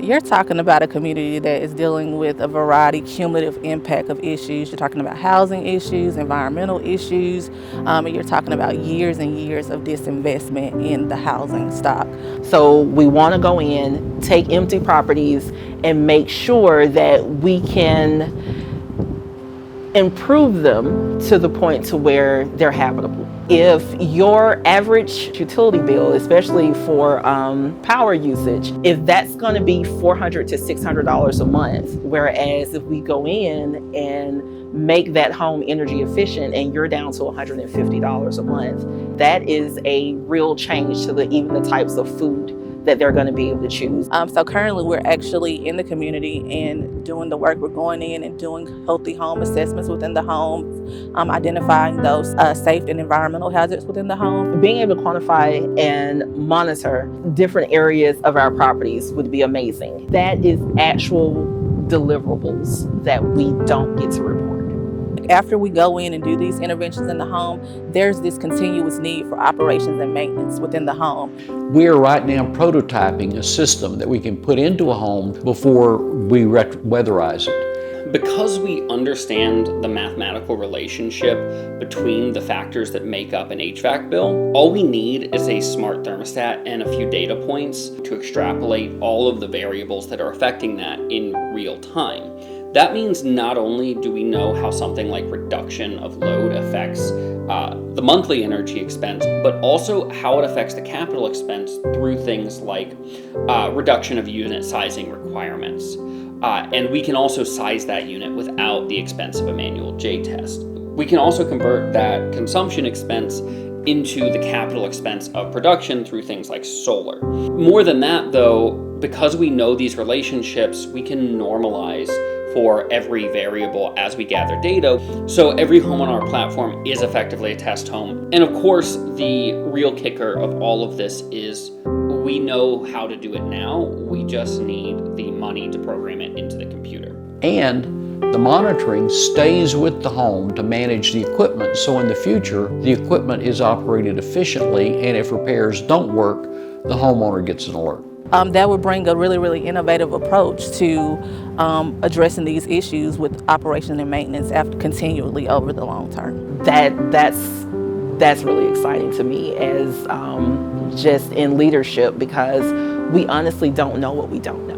You're talking about a community that is dealing with a variety, cumulative impact of issues. You're talking about housing issues, environmental issues, and you're talking about years and years of disinvestment in the housing stock. So we want to go in, take empty properties, and make sure that we can improve them to the point to where they're habitable. If your average utility bill, especially for power usage, if that's going to be $400 to $600 a month, whereas if we go in and make that home energy efficient and you're down to $150 a month, that is a real change to even the types of food that they're going to be able to choose. So currently we're actually in the community and doing the work. We're going in and doing healthy home assessments within the homes, identifying those safe and environmental hazards within the home. Being able to quantify and monitor different areas of our properties would be amazing. That is actual deliverables that we don't get to report. After we go in and do these interventions in the home, there's this continuous need for operations and maintenance within the home. We are right now prototyping a system that we can put into a home before we weatherize it. Because we understand the mathematical relationship between the factors that make up an HVAC bill, all we need is a smart thermostat and a few data points to extrapolate all of the variables that are affecting that in real time. That means not only do we know how something like reduction of load affects the monthly energy expense, but also how it affects the capital expense through things like reduction of unit sizing requirements. And we can also size that unit without the expense of a manual J-test. We can also convert that consumption expense into the capital expense of production through things like solar. More than that, though, because we know these relationships, we can normalize for every variable as we gather data. So every home on our platform is effectively a test home. And of course, the real kicker of all of this is we know how to do it now. We just need the money to program it into the computer. And the monitoring stays with the home to manage the equipment. So in the future, the equipment is operated efficiently, and if repairs don't work, the homeowner gets an alert. That would bring a really, really innovative approach to addressing these issues with operation and maintenance continually over the long term. That's really exciting to me as just in leadership, because we honestly don't know what we don't know.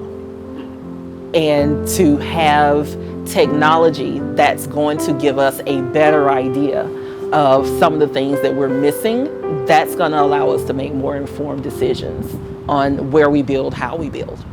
And to have technology that's going to give us a better idea of some of the things that we're missing, that's going to allow us to make more informed decisions on where we build, how we build.